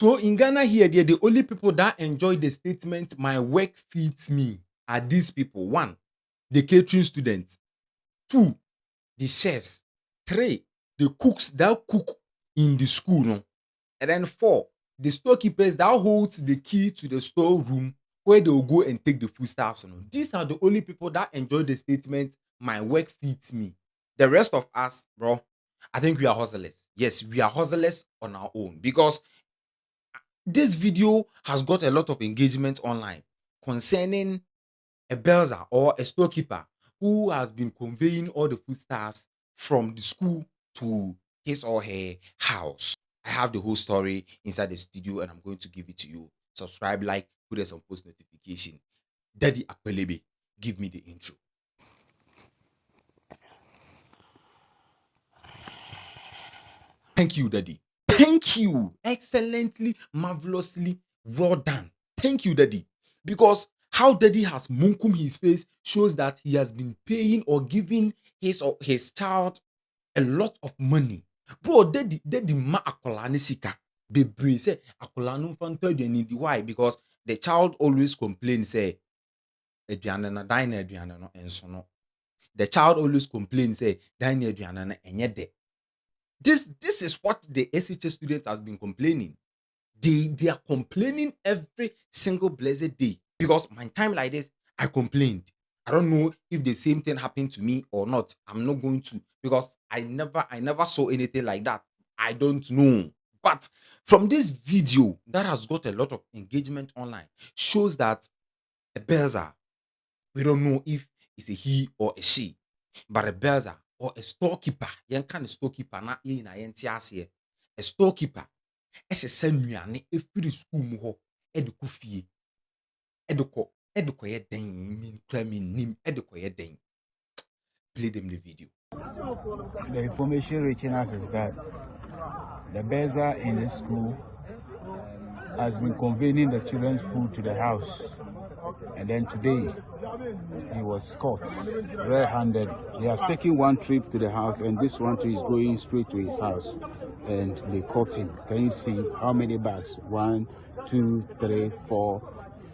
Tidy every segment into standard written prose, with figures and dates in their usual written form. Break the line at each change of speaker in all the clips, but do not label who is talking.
So in Ghana here, they're the only people that enjoy the statement, my work feeds me, are these people. One, the catering students. Two, the chefs. Three, the cooks that cook in the school. No? And then four, the storekeepers that holds the key to the storeroom where they will go and take the foodstuffs. No? These are the only people that enjoy the statement, my work feeds me. The rest of us, bro, I think we are hustlers. Yes, we are hustlers on our own because this video has got a lot of engagement online concerning a belzer or a storekeeper who has been conveying all the foodstuffs from the school to his or her house. I have the whole story inside the studio and I'm going to give it to you. Subscribe, like, put us on post notification. Daddy Akwelebe, give me the intro. Thank you, Daddy. Thank you. Excellently, marvelously well done. Thank you, Daddy. Because how Daddy has munkum his face shows that he has been paying or giving his or his child a lot of money. Bro, Daddy ma akola ne sika. Bebre say akola no fanto aduane di. Why? Because the child always complains say aduane na dan na aduane no enso no. The child always complains say dan na aduane na enye de. This is what the SHS students has been complaining. They are complaining every single blessed day because my time like this, I complained. I don't know if the same thing happened to me or not. I'm not going to because I never saw anything like that. I don't know. But from this video that has got a lot of engagement online shows that a Belzer, we don't know if it's a he or a she, but a Belzer or a storekeeper, yen kind of storekeeper na ye na yen tiase, a storekeeper, ɛhyehyɛ nnuane efiri school mu hɔ ɛde kɔ fie ɛde kɔyɛ den minkura minnim ɛde kɔyɛ den. Play them the video.
The information reaching us is that the Belzer in the school has been conveying the children's food to the house, and then today he was caught red-handed. He has taken one trip to the house, and this one trip is going straight to his house, and they caught him. Can you see how many bags? 1, 2, 3, 4,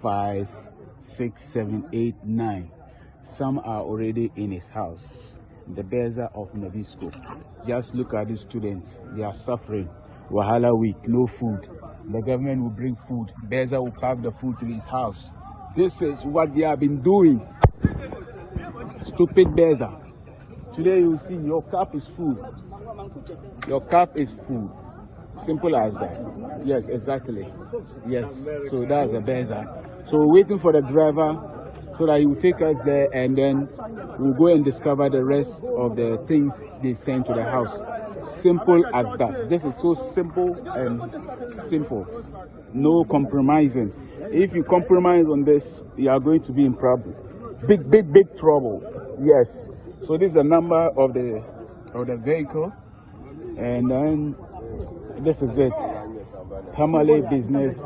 5, 6, 7, 8, 9. Some are already in his house. The Belzer of NOBISCO. Just look at these students. They are suffering. Wahala week, no food. The government will bring food. Belzer will pack the food to his house. This is what they have been doing. Stupid Belzer. Today you see your cup is full. Your cup is full. Simple as that. Yes, exactly. Yes. So that's the Belzer. So we're waiting for the driver so that he will take us there, and then we'll go and discover the rest of the things they send to the house. Simple as that. This is so simple and simple. No compromising. If you compromise on this, you are going to be in trouble. Big trouble. Yes. So this is the number of the vehicle, and then this is it. Tamale business.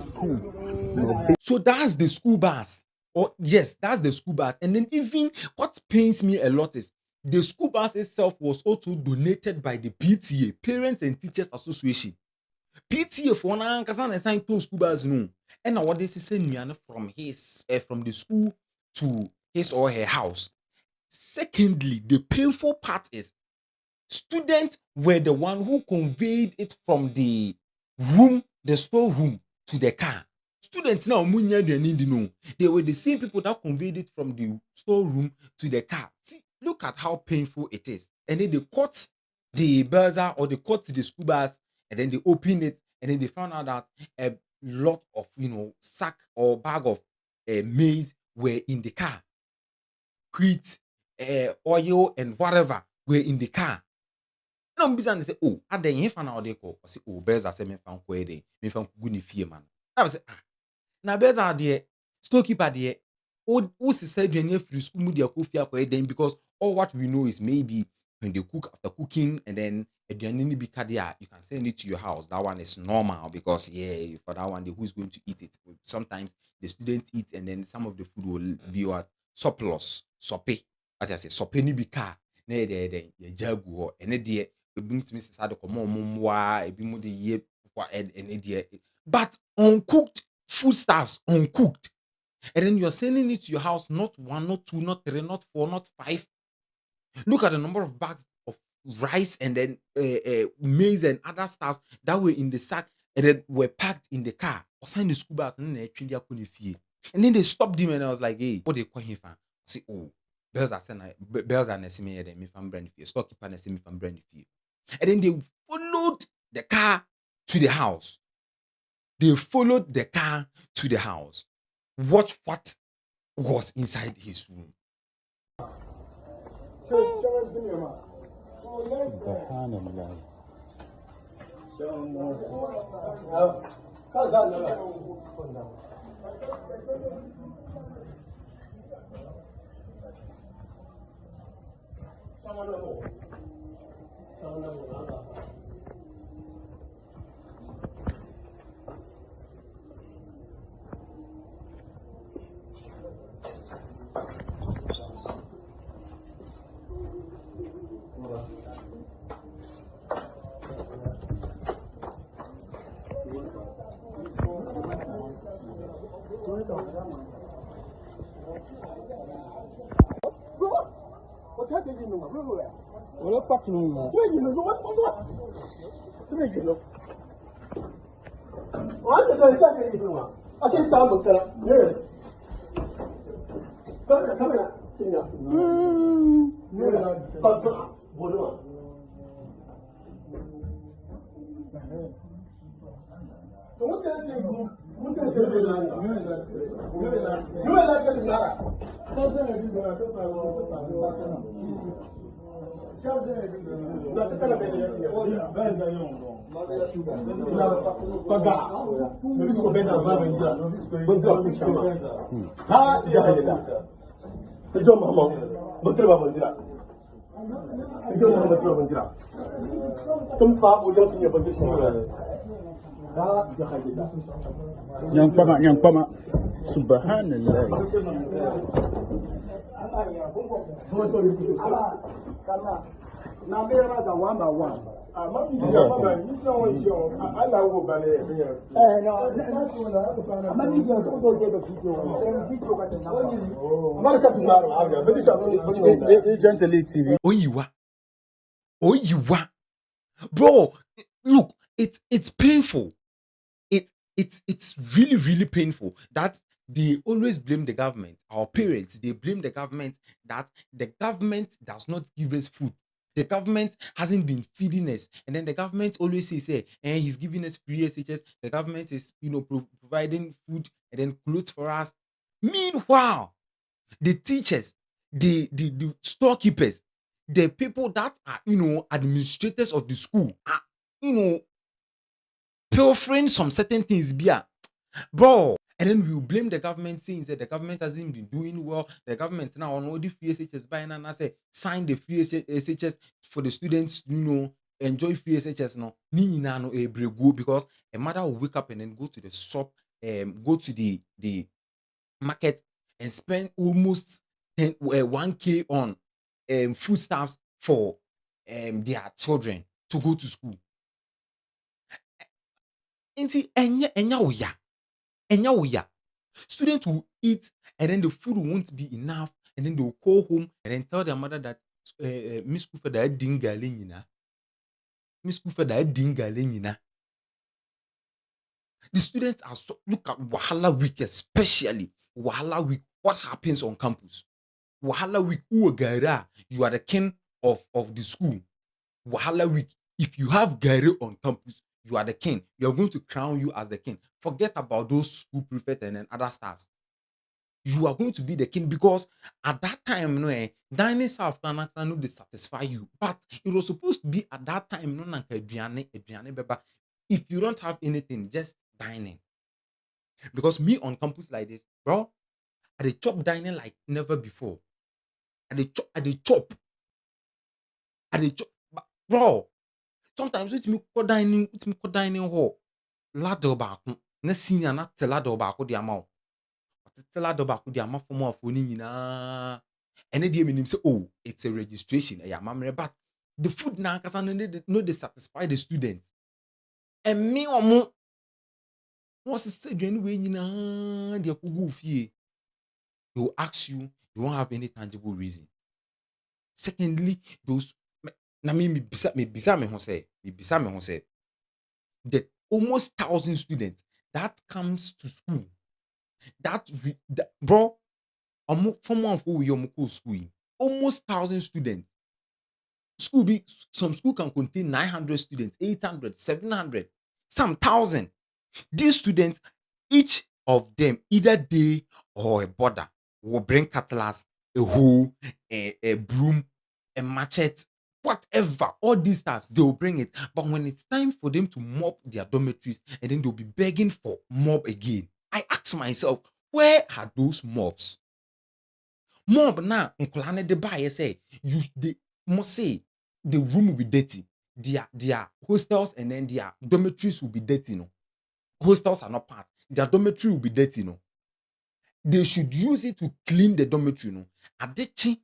School.
So that's the school bus. Or yes, that's the school bus. And then even what pains me a lot is the school bus itself was also donated by the PTA, Parents and Teachers Association. PTA for one can assign two school bus no. And what this is saying from the school to his or her house. Secondly, the painful part is students were the one who conveyed it from the room, the storeroom, to the car. Students now, they were the same people that conveyed it from the storeroom to the car. See, look at how painful it is. And then they caught the Belzer or they caught the school bus, and then they opened it, and then they found out that a lot of sack or bag of maize were in the car. Wheat, oil, and whatever were in the car. And I'm busy and say, oh, I then you found out they call. I say, oh, Belzer say me found kwede, me found good fear man. I say, na Belzer there, storekeeper there. Who said when you free school media coffee kwede because all what we know is maybe when they cook after cooking and then aduane be there, you can send it to your house. That one is normal because for that one, who's going to eat it? Sometimes the students eat and then some of the food will be what surplus, sope. What I say, sope ni be car. Ne de jagu and ne de ebim timi sesa de komo mumwa ebi mu de ye but uncooked foodstuffs, uncooked. And then you're sending it to your house, not one, not two, not three, not four, not five. Look at the number of bags of rice and then maize and other stuffs that were in the sack and then were packed in the car. Or the school bus and then they stopped him and I was like, hey, what they call him for? I say, oh, bells are saying bells are necessary and me from brand fear. Storekeeper necessary me from brand fear. And then they followed the car to the house. They followed the car to the house. Watch what was inside his room.
Yang pama, subhanallah.
Oyiwa. Bro, look, it's painful. It's really, really painful that they always blame the government. Our parents, they blame the government that the government does not give us food. The government hasn't been feeding us. And then the government always says, hey, he's giving us free SHS. The government is, providing food and then clothes for us. Meanwhile, the teachers, the storekeepers, the people that are, administrators of the school are, pilfering some certain things, bro. And then we blame the government saying that the government hasn't been doing well. The government now on all the free SHS buying and I say sign the free SHS for the students, enjoy free SHS now. Because a mother will wake up and then go to the shop, go to the market and spend almost 1K on foodstuffs for their children to go to school. Enya. Students will eat and then the food won't be enough and then they'll call home and then tell their mother that Miss Kufada dingalina. Miss Kufada dingalina. The students are look at Wahala Week, especially Wahala Week. What happens on campus? Wahala Week, you are the king of the school. Wahala Week, if you have Gary on campus, you are the king. You are going to crown you as the king. Forget about those school prefects and then other staffs. You are going to be the king because at that time, dining South Ghana no they satisfy you. But it was supposed to be at that time, if you don't have anything, just dining. Because me on campus like this, bro, I chop dining like never before. I chop. Bro. Sometimes with me dining hall, ladder back, na senior na te ladder back the amount. But te ladder back the amount for more for na. And then they say, oh, it's a registration. But the food now, because I know they satisfy the students. ɛme ɔmo na wɔsesa aduane wei nyinaa de akɔgu fie. They will ask you, you won't have any tangible reason. Secondly, those na me bisa me ho say the almost 1,000 students that comes to school that bro, from one for we school yi, almost 1,000 students. Some school can contain 900 students, 800, 700, some 1,000. These students, each of them, either they or a border, will bring cutlass, a hoe, a broom, a machete, whatever. All these stuffs, they will bring it. But when it's time for them to mop their dormitories, and then they'll be begging for mop again, I ask myself, where are those mops? Mob na nkwadaa no de baeɛ sɛ they must say the room will be dirty. Their hostels and then their dormitories will be dirty. No, hostels are not part. Their dormitory will be dirty. No, they should use it to clean the dormitory. No, adechi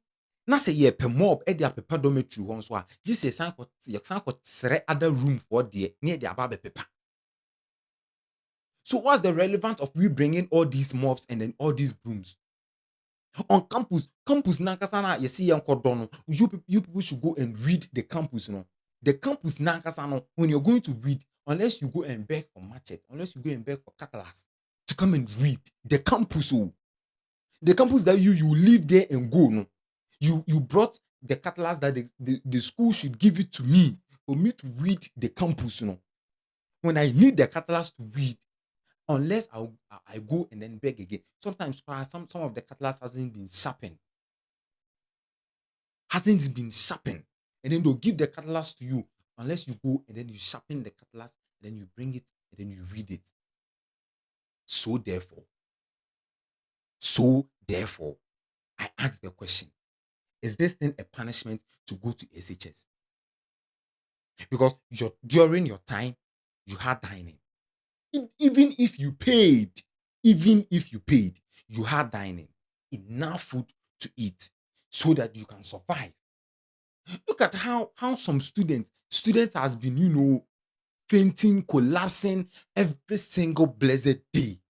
na sɛ yɛpɛ mob ɛde apepa dormitory hɔ nso a gye sɛ yɛsan kɔ srɛ other room for deɛ ne yɛde aba abɛpepa. So what's the relevance of we bringing all these mobs and then all these brooms? On campus nankasa na yɛsi yɛn nkɔdɔ no, you people should go and read the campus. No, the campus nankasa no, when you're going to read, unless you go and beg for machete, unless you go and beg for cutlass to come and read the campus. Oh, the campus that you live there and go. No, you brought the cutlass that the school should give it to me for me to read the campus. No, when I need the cutlass to read, unless I go and then beg again. Sometimes some of the cutlass hasn't been sharpened. And then they'll give the cutlass to you unless you go and then you sharpen the cutlass, and then you bring it and then you read it. So therefore, I ask the question: is this thing a punishment to go to SHS? Because during your time, you had dining. Even if you paid, you had dining, enough food to eat so that you can survive. Look at how some students has been, fainting, collapsing every single blessed day.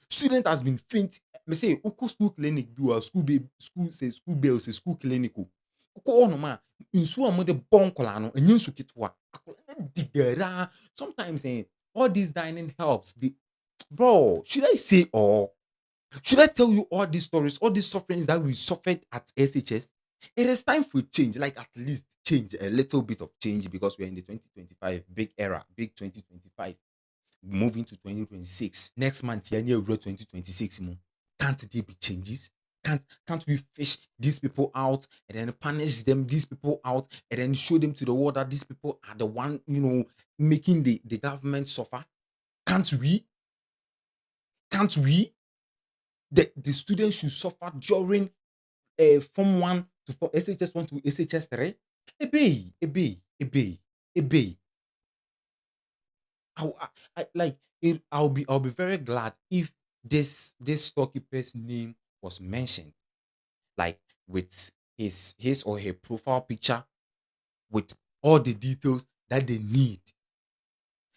Student has been faint. Me say, Oko school clinic do or school bell say school clinic. Oko no ma nsu amode bon kola no enye nsu kitwa. Digera. Sometimes all these dining helps. Bro, should I say or should I tell you all these stories, all these sufferings that we suffered at SHS? It is time for change, like at least change, a little bit of change, because we're in the 2025 big era, big 2025, moving to 2026. Next month, year 2026. Can't there be changes? Can't we fish these people out and then punish them, these people out, and then show them to the world that these people are the one, making the government suffer? Can't we? Can't we? The students should suffer during Form 1 to SHS 1 to SHS 3. Ebe. I'll be very glad if this storekeeper's name was mentioned, like with his or her profile picture, with all the details that they need,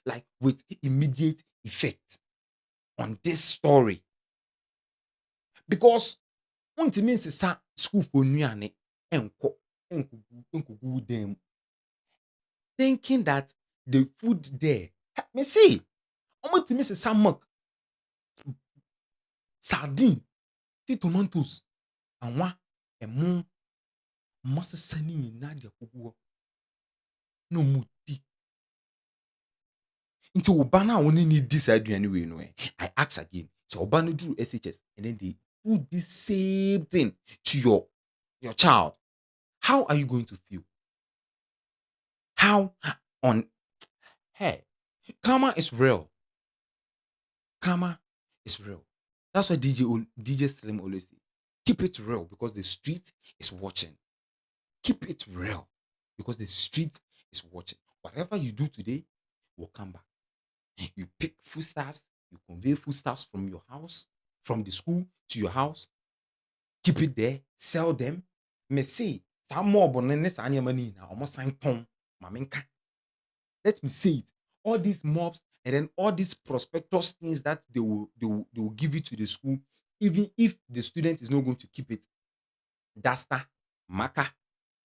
like with immediate effect on this story. Because ntimi nsesa school for nnuane nkugu dem, thinking that the food there, me see, ntimi nsesa milk, sardine, tomatoes, anwa, emu, masesa ni nyinaa de akɔgu hɔ na ɔmo di. Nti oba na wɔn ni di saa aduane wei no I ask again, so oba no do SHS and then they do the same thing to your child, how are you going to feel? How on hey, karma is real. Karma is real. That's why DJ Slim always say, keep it real because the street is watching. Keep it real because the street is watching. Whatever you do today will come back. You pick foodstuffs, you convey foodstuffs from your house, from the school to your house, keep it there, sell them. Me say, some more bonene sa money now, almost sign tom, mamenka. Let me say it. all these mobs, and then all these prospectus things that they will give you to the school, even if the student is not going to keep it. Duster, marker,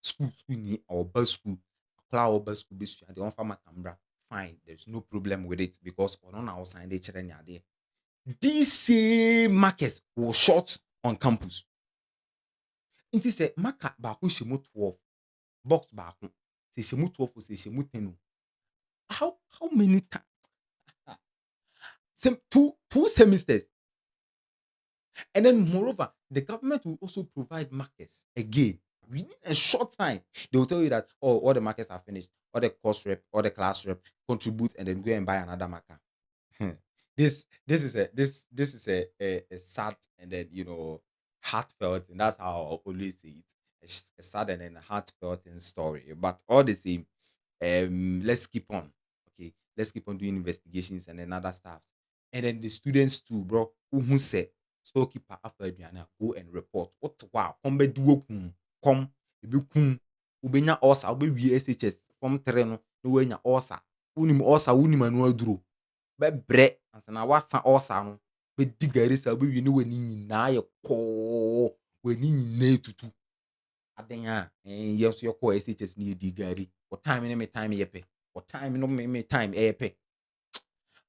school ni or bus school, cloud or bus school base, the offer macambra. Fine, there's no problem with it because on our sign they children are there. These same markers will short on campus. Nti sɛ marker baako hyɛ mu 12, box baako sɛ hyɛ mu 12 o sɛ hyɛ mu 10 o, how many times? Two semesters. And then moreover, the government will also provide markers again. Within a short time, they will tell you that, oh, all the markers are finished, all the course rep, all the class rep contribute and then go and buy another marker. This is a sad and then heartfelt, and that's how I always say it. A sad and then heartfelt story. But all the same, let's keep on. Okay, let's keep on doing investigations and then other stuff. And then the students too, bro, who said storekeeper after aduane go and report. What wow, come be do come ebi kum ubenya osa obewie SHS from 3 no na wanya osa. Unim anu aduro. Bɛbrɛ ansa na wasa ɔsa no bɛdi gari saa bɛwie ne w'ani nyinaa yɛ kɔɔ w'ani nyinaa etutu adan a yɛn nso yɛkɔɔ SHS ne yɛdi gari wɔ time ne me time yɛ pɛ wɔ time no me time ɛyɛ pɛ.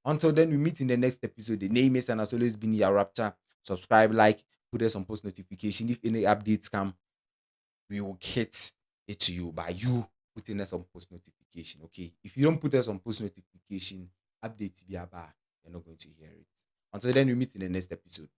Until then, we meet in the next episode. The name is and has always been your Rapture. Subscribe, like, put us on post notification. If any updates come, we will hit it to you by you putting us on post notification. Okay. If you don't put us on post notification, updates be about, you're not going to hear it. Until then, we meet in the next episode.